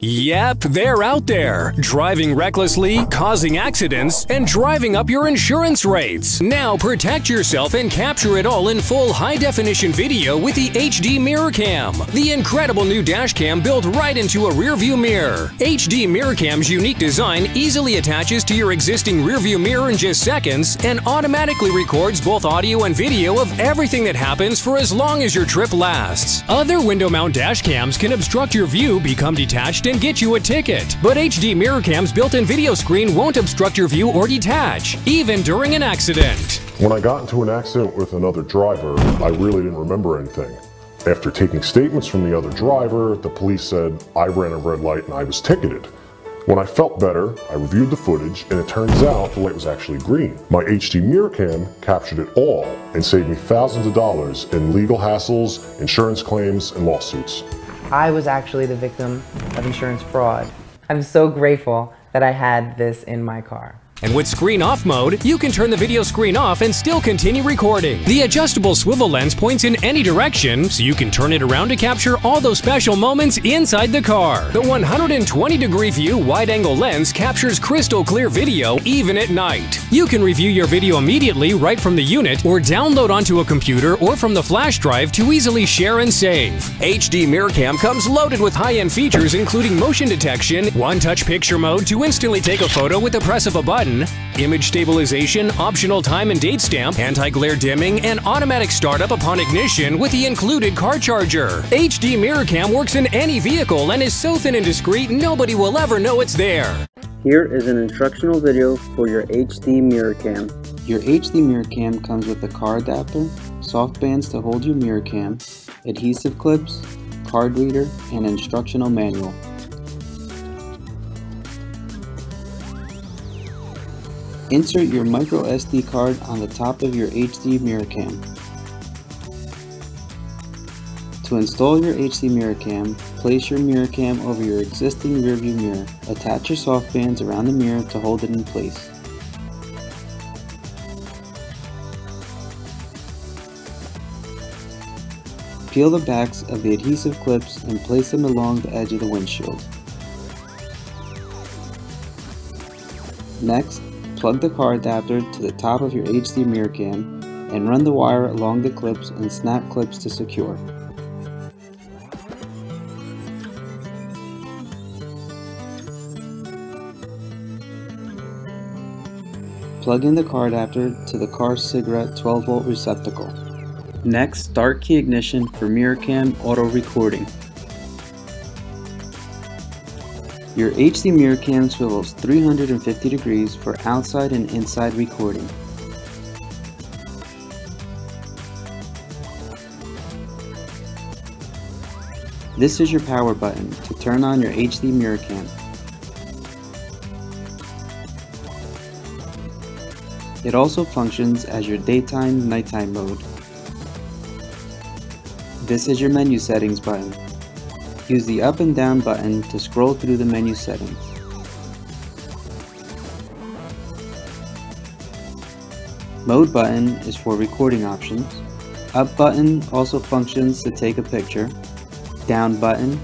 Yep, they're out there, driving recklessly, causing accidents, and driving up your insurance rates. Now protect yourself and capture it all in full high-definition video with the HD Mirror Cam, the incredible new dash cam built right into a rearview mirror. HD Mirror Cam's unique design easily attaches to your existing rearview mirror in just seconds and automatically records both audio and video of everything that happens for as long as your trip lasts. Other window mount dash cams can obstruct your view, become detached, and get you a ticket. But HD Mirror Cam's built-in video screen won't obstruct your view or detach, even during an accident. When I got into an accident with another driver, I really didn't remember anything. After taking statements from the other driver, the police said I ran a red light and I was ticketed. When I felt better, I reviewed the footage and it turns out the light was actually green. My HD Mirror Cam captured it all and saved me thousands of dollars in legal hassles, insurance claims, and lawsuits. I was actually the victim of insurance fraud. I'm so grateful that I had this in my car. And with screen off mode, you can turn the video screen off and still continue recording. The adjustable swivel lens points in any direction, so you can turn it around to capture all those special moments inside the car. The 120-degree view wide-angle lens captures crystal clear video even at night. You can review your video immediately right from the unit or download onto a computer or from the flash drive to easily share and save. HD Mirror Cam comes loaded with high-end features including motion detection, one-touch picture mode to instantly take a photo with the press of a button, image stabilization, optional time and date stamp, anti-glare dimming, and automatic startup upon ignition with the included car charger. HD Mirror Cam works in any vehicle and is so thin and discreet nobody will ever know it's there. Here is an instructional video for your HD Mirror Cam. Your HD Mirror Cam comes with a car adapter, soft bands to hold your mirror cam, adhesive clips, card reader, and instructional manual. Insert your micro SD card on the top of your HD Mirror Cam. To install your HD Mirror Cam, place your mirror cam over your existing rearview mirror. Attach your soft bands around the mirror to hold it in place. Peel the backs of the adhesive clips and place them along the edge of the windshield. Next, plug the car adapter to the top of your HD Mirror Cam and run the wire along the clips and snap clips to secure. Plug in the car adapter to the car's cigarette 12-volt receptacle. Next, start key ignition for Mirror Cam auto recording. Your HD Mirror Cam swivels 350 degrees for outside and inside recording. This is your power button to turn on your HD Mirror Cam. It also functions as your daytime, nighttime mode. This is your menu settings button. Use the up and down button to scroll through the menu settings. Mode button is for recording options. Up button also functions to take a picture. Down button.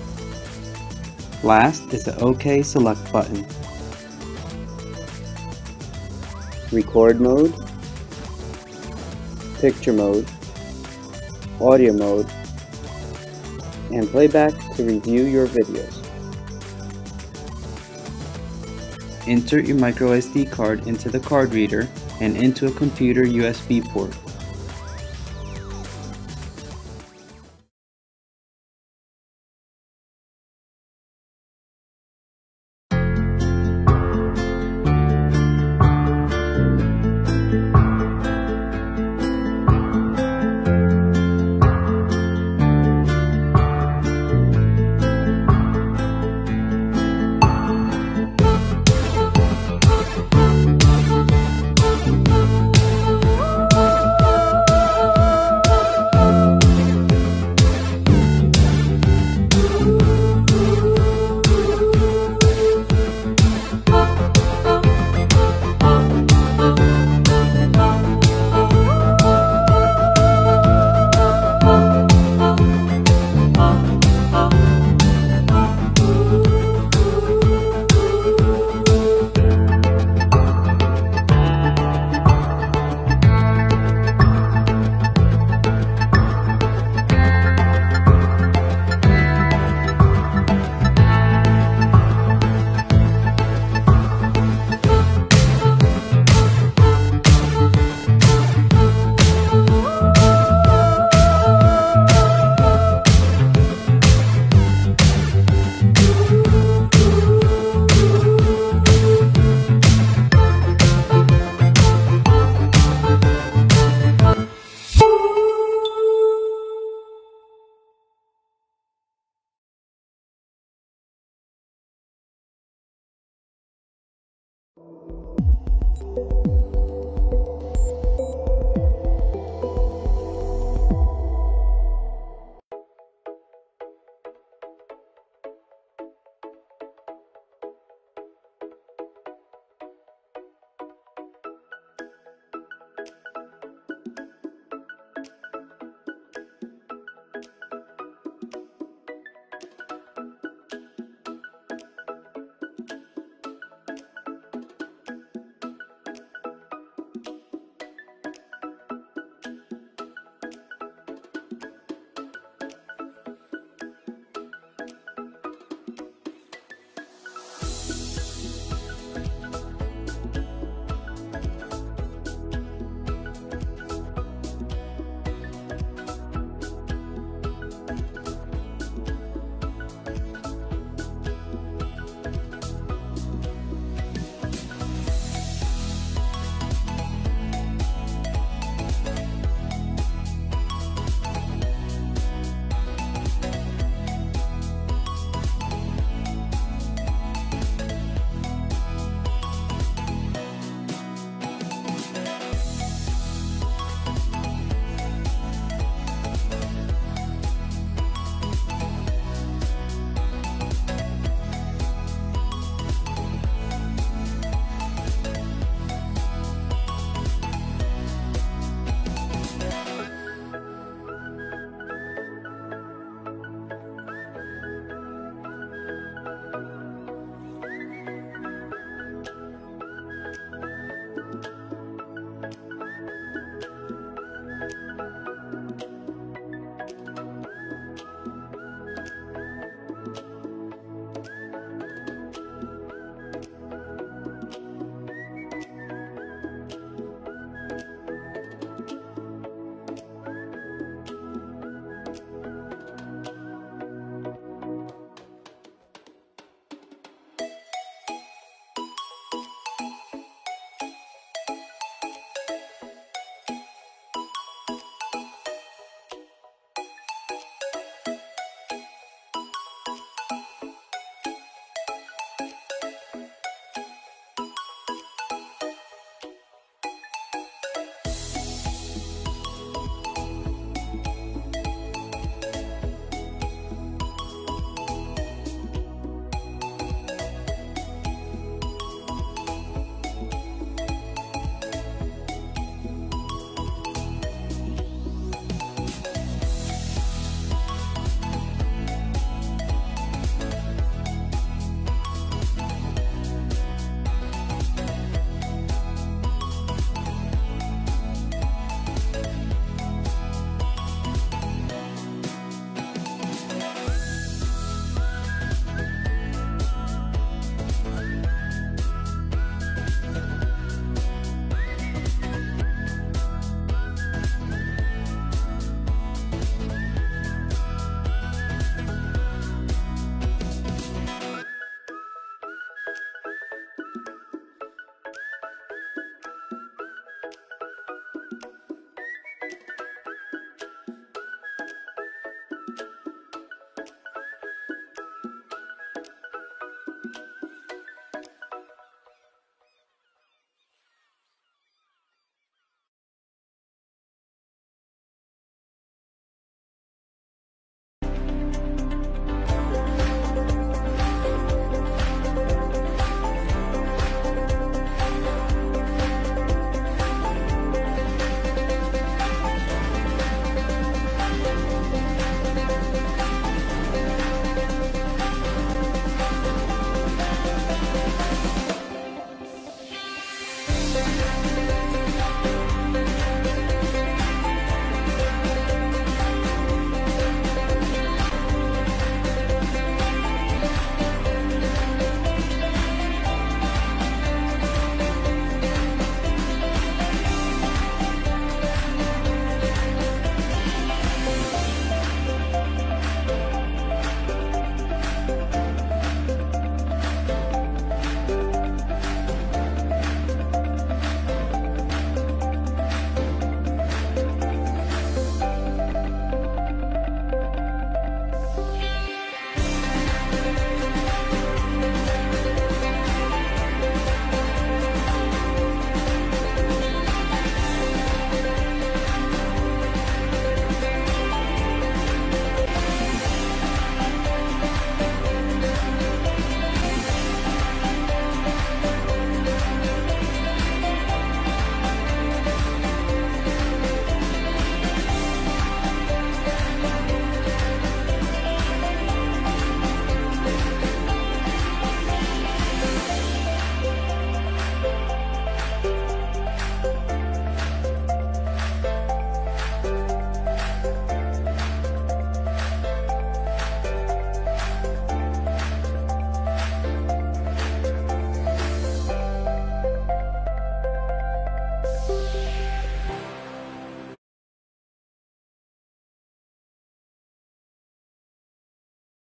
Last is the OK select button. Record mode, picture mode, audio mode, and playback to review your videos. Insert your micro SD card into the card reader and into a computer USB port.